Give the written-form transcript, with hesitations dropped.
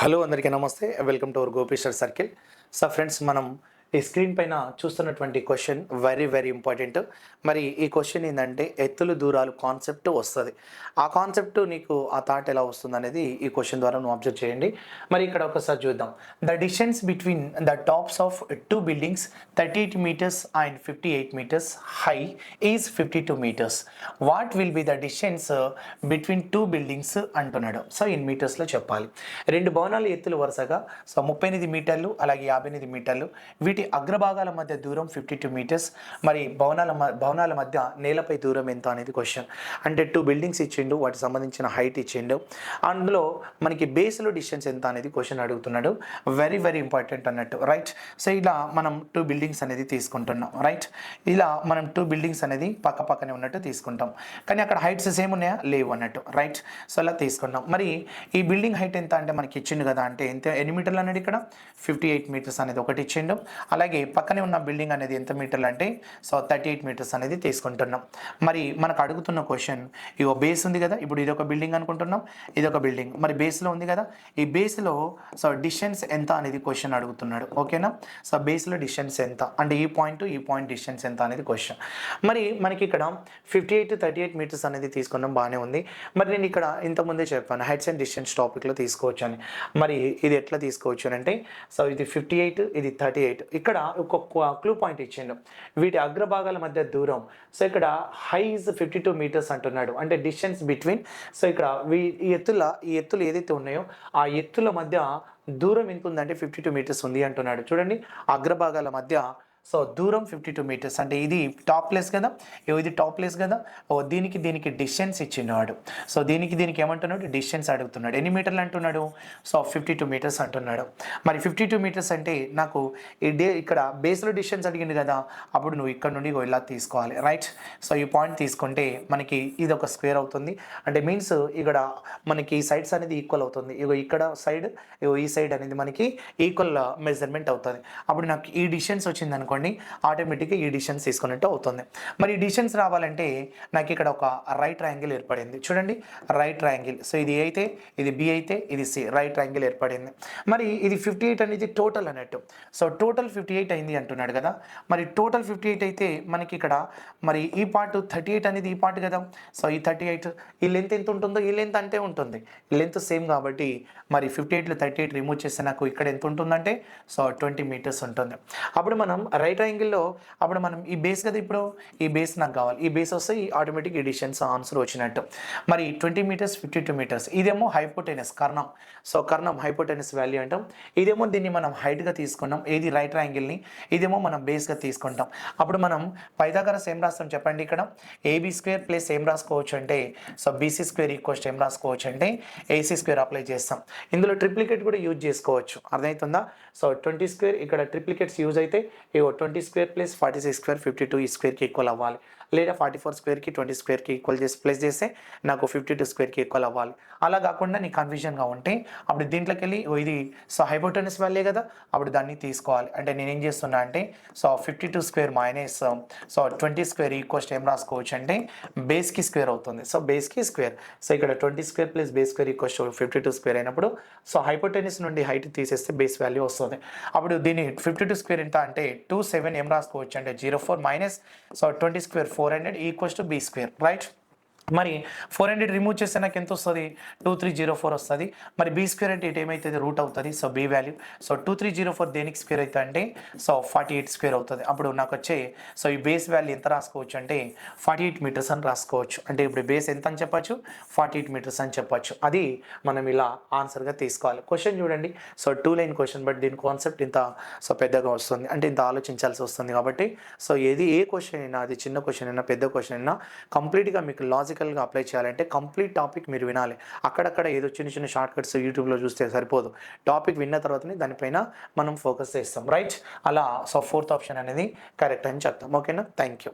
Hello అందరికీ నమస్తే. Welcome to our Gopishwar circle. So friends, మనం ఈ స్క్రీన్ పైన చూస్తున్నటువంటి క్వశ్చన్ వెరీ ఇంపార్టెంట్. మరి ఈ క్వశ్చన్ ఏంటంటే ఎత్తులు దూరాలు కాన్సెప్ట్ వస్తుంది. ఆ కాన్సెప్ట్ నీకు ఆ థాట్ ఎలా వస్తుంది అనేది ఈ క్వశ్చన్ ద్వారా నువ్వు అబ్జర్వ్ చేయండి. మరి ఇక్కడ ఒకసారి చూద్దాం. The distance between the tops of two buildings 38 meters and 58 meters high is 52 meters. What will be the distance between two buildings అంటున్నాడు. సో ఇన్ మీటర్స్లో చెప్పాలి. రెండు భవనాల ఎత్తులు వరుసగా 38 మీటర్లు అలాగే 58 మీటర్లు. వీటి అగ్రభాగాల మధ్య దూరం 52 మీటర్స్. మరి భవనాల మధ్య నేలపై దూరం ఎంత అనేది క్వశ్చన్. అంటే టూ బిల్డింగ్స్ ఇచ్చిండు, వాటికి సంబంధించిన హైట్ ఇచ్చిండు. అందులో మనకి బేస్లో డిస్టెన్స్ ఎంత అనేది క్వశ్చన్ అడుగుతున్నాడు. వెరీ ఇంపార్టెంట్ అన్నట్టు, రైట్. సో ఇలా మనం టూ బిల్డింగ్స్ అనేది తీసుకుంటున్నాం, రైట్. ఇలా మనం టూ బిల్డింగ్స్ అనేది పక్కనే ఉన్నట్టు తీసుకుంటాం. కానీ అక్కడ హైట్స్ సేమ్ ఉన్నాయా, లేవు అన్నట్టు, రైట్. సో అలా తీసుకున్నాం. మరి ఈ బిల్డింగ్ హైట్ ఎంత అంటే మనకి ఇచ్చిండు కదా, అంటే ఎంత ఎన్ని మీటర్లు అన్నాడు ఇక్కడ, 58 మీటర్స్ అనేది ఒకటి ఇచ్చిండు. అలాగే పక్కనే ఉన్న బిల్డింగ్ అనేది ఎంత మీటర్లు అంటే 38 మీటర్స్ అనేది తీసుకుంటున్నాం. మరి మనకు అడుగుతున్న క్వశ్చన్, ఇగో బేస్ ఉంది కదా, ఇప్పుడు ఇది ఒక బిల్డింగ్ అనుకుంటున్నాం, ఇది ఒక బిల్డింగ్. మరి బేస్లో ఉంది కదా, ఈ బేస్లో డిస్టెన్స్ ఎంత అనేది క్వశ్చన్ అడుగుతున్నాడు, ఓకేనా. సో బేస్లో డిస్టెన్స్ ఎంత అంటే ఈ పాయింట్ డిస్టెన్స్ ఎంత అనేది క్వశ్చన్. మరి మనకి ఇక్కడ 58 to 38 మీటర్స్ అనేది తీసుకున్నాం, బాగానే ఉంది. మరి నేను ఇక్కడ ఇంతకుముందే చెప్పాను హైట్స్ అండ్ డిస్టెన్స్ టాపిక్లో తీసుకోవచ్చు అని. మరి ఇది ఎట్లా తీసుకోవచ్చు అంటే, సో ఇది 58, ఇది 38. ఇక్కడ ఒక క్లూ పాయింట్ ఇచ్చిండు, వీటి అగ్రభాగాల మధ్య దూరం. సో ఇక్కడ హై ఈజ్ 52 మీటర్స్ అంటున్నాడు, అంటే డిస్టెన్స్ బిట్వీన్. సో ఇక్కడ ఈ ఎత్తులు ఏదైతే ఉన్నాయో ఆ ఎత్తుల మధ్య దూరం ఎంత ఉందంటే 52 మీటర్స్ ఉంది అంటున్నాడు. చూడండి, అగ్రభాగాల మధ్య సో దూరం 52 మీటర్స్. అంటే ఇది టాప్ ప్లేస్ కదా, ఇది టాప్ ప్లేస్ కదా, దీనికి డిస్టెన్స్ ఇచ్చినాడు. సో దీనికి ఏమంటున్నాడు, డిస్టెన్స్ అడుగుతున్నాడు. ఎన్ని మీటర్లు అంటున్నాడు, సో 52 మీటర్స్ అంటున్నాడు. మరి 52 మీటర్స్ అంటే నాకు ఇక్కడ బేస్లో డిస్టెన్స్ అడిగింది కదా, అప్పుడు నువ్వు ఇక్కడ నుండి ఇలా తీసుకోవాలి, రైట్. సో ఈ పాయింట్ తీసుకుంటే మనకి ఇది ఒక స్క్వేర్ అవుతుంది. అంటే మీన్స్ ఇక్కడ మనకి సైడ్స్ అనేది ఈక్వల్ అవుతుంది. ఇక్కడ సైడ్, ఈ సైడ్ అనేది మనకి ఈక్వల్ మెజర్మెంట్ అవుతుంది. అప్పుడు నాకు ఈ డిస్టెన్స్ వచ్చింది అనుకోండి, ఆటోమేటిక్గా ఈ డిస్టెన్స్ తీసుకున్నట్టు అవుతుంది. మరి ఈ డిస్టెన్స్ రావాలంటే నాకు ఇక్కడ ఒక రైట్ ట్రయాంగిల్ ఏర్పడింది. చూడండి, రైట్ ట్రయాంగిల్. సో ఇది అయితే, ఇది బి అయితే, ఇది సి, రైట్ ట్రయాంగిల్ ఏర్పడింది. మరి ఇది 58 అనేది టోటల్ అన్నట్టు. సో టోటల్ 58 అయింది అంటున్నాడు కదా. మరి టోటల్ 58 అయితే మనకి ఇక్కడ మరి ఈ పార్ట్ 38 అనేది ఈ పార్ట్ కదా. సో ఈ 38, ఈ లెంత్ ఎంత ఉంటుందో ఈ లెంత్ అంటే ఉంటుంది, ఈ లెంత్ సేమ్ కాబట్టి మరి 58లో 38 రిమూవ్ చేస్తే నాకు ఇక్కడ ఎంత ఉంటుందంటే సో 20 మీటర్స్ ఉంటుంది. అప్పుడు మనం రైట్ యాంగిల్లో అప్పుడు మనం ఈ బేస్ కదా, ఇప్పుడు ఈ బేస్ నాకు కావాలి, ఈ బేస్ వస్తే ఈ ఆటోమేటిక్ ఈ డిస్టెన్స్ ఆన్సర్ వచ్చినట్టు. మరి 20 మీటర్స్ 52 మీటర్స్. ఇదేమో హైపోటెనస్, కర్ణం. సో కర్ణం హైపోటెనస్ వాల్యూ అంటాం. ఇదేమో దీన్ని మనం హైట్గా తీసుకున్నాం, ఏది రైట్ యాంగిల్ని, ఇదేమో మనం బేస్గా తీసుకుంటాం. అప్పుడు మనం పైథాగరస్ ఏం రాస్తాం చెప్పండి, ఇక్కడ ఏబీ స్క్వేర్ ప్లస్ ఏం రాసుకోవచ్చు అంటే సో బీసీ స్క్వేర్ ఈక్వల్స్ ఏం రాసుకోవచ్చు అంటే ఏసీ స్క్వేర్ అప్లై చేస్తాం. ఇందులో ట్రిప్లికేట్ కూడా యూజ్ చేసుకోవచ్చు, అర్థమవుతుందా. సో 20 స్క్వేర్ ఇక్కడ ట్రిప్లికేట్స్ యూజ్ అయితే 20 స్క్వేర్ ప్లస్ 46 స్క్వేర్ 52 ఈ స్క్వేర్కి ఈక్వల్ అవ్వాలి. లేదా 44 స్క్వేర్కి 20 స్క్వేర్కి ఈక్వల్ చేసి ప్లస్ చేస్తే నాకు 52 స్క్వేర్కి ఈక్వల్ అవ్వాలి. అలా కాకుండా నీకు కన్ఫ్యూజన్గా ఉంటే అప్పుడు దీంట్లోకి వెళ్ళి ఇది సో హైపోటెనస్ వాల్యూ కదా, అప్పుడు దాన్ని తీసుకోవాలి. అంటే నేను ఏం చేస్తున్నా అంటే so 52 square minus so 20 square equals ఏం రాసుకోవచ్చు అంటే బేస్కి స్క్వేర్ అవుతుంది. సో బేస్కి స్క్వేర్. సో ఇక్కడ 20 square plus base square equals 52 square అయినప్పుడు సో హైపోటెనస్ నుండి హైట్ తీసేస్తే బేస్ వాల్యూ వస్తుంది. అప్పుడు దీన్ని 52 స్క్వేర్ ఎంత అంటే 27 ఏం రాసుకోవచ్చు అంటే 04 minus so 20 square 400 equals to b square, right. మరి 400 రిమూవ్ చేస్తే నాకు ఎంత వస్తుంది, 2304 వస్తుంది. మరి బీ స్క్వేర్ అంటే ఇటు ఏమవుతుంది, రూట్ అవుతుంది. సో బీ వాల్యూ సో 2304 దేనికి స్క్వేర్ అవుతుంది అంటే సో 48 స్క్వేర్ అవుతుంది. అప్పుడు నాకు వచ్చే సో ఈ బేస్ వాల్యూ ఎంత రాసుకోవచ్చు అంటే 48 మీటర్స్ అని రాసుకోవచ్చు. అంటే ఇప్పుడు బేస్ ఎంత అని చెప్పచ్చు, 48 మీటర్స్ అని చెప్పచ్చు. అది మనం ఇలా ఆన్సర్గా తీసుకోవాలి. క్వశ్చన్ చూడండి, సో 2 లైన్ క్వశ్చన్, బట్ దీని కాన్సెప్ట్ ఇంత సో పెద్దగా వస్తుంది, అంటే ఇంత ఆలోచించాల్సి వస్తుంది. కాబట్టి సో ఏ క్వశ్చన్ అయినా, అది చిన్న క్వశ్చన్ అయినా పెద్ద క్వశ్చన్ అయినా కంప్లీట్గా మీకు లాజికల్గా అప్లై చేయాలంటే కంప్లీట్ టాపిక్ మీరు వినాలి. అక్కడక్కడ ఏదో చిన్న షార్ట్ కట్స్ యూట్యూబ్లో చూస్తే సరిపోదు. టాపిక్ విన్న తర్వాతనే దానిపైన మనం ఫోకస్ చేస్తాం, రైట్. అలా సో 4th ఆప్షన్ అనేది కరెక్ట్ అని చెప్తాం, ఓకేనా. Thank you.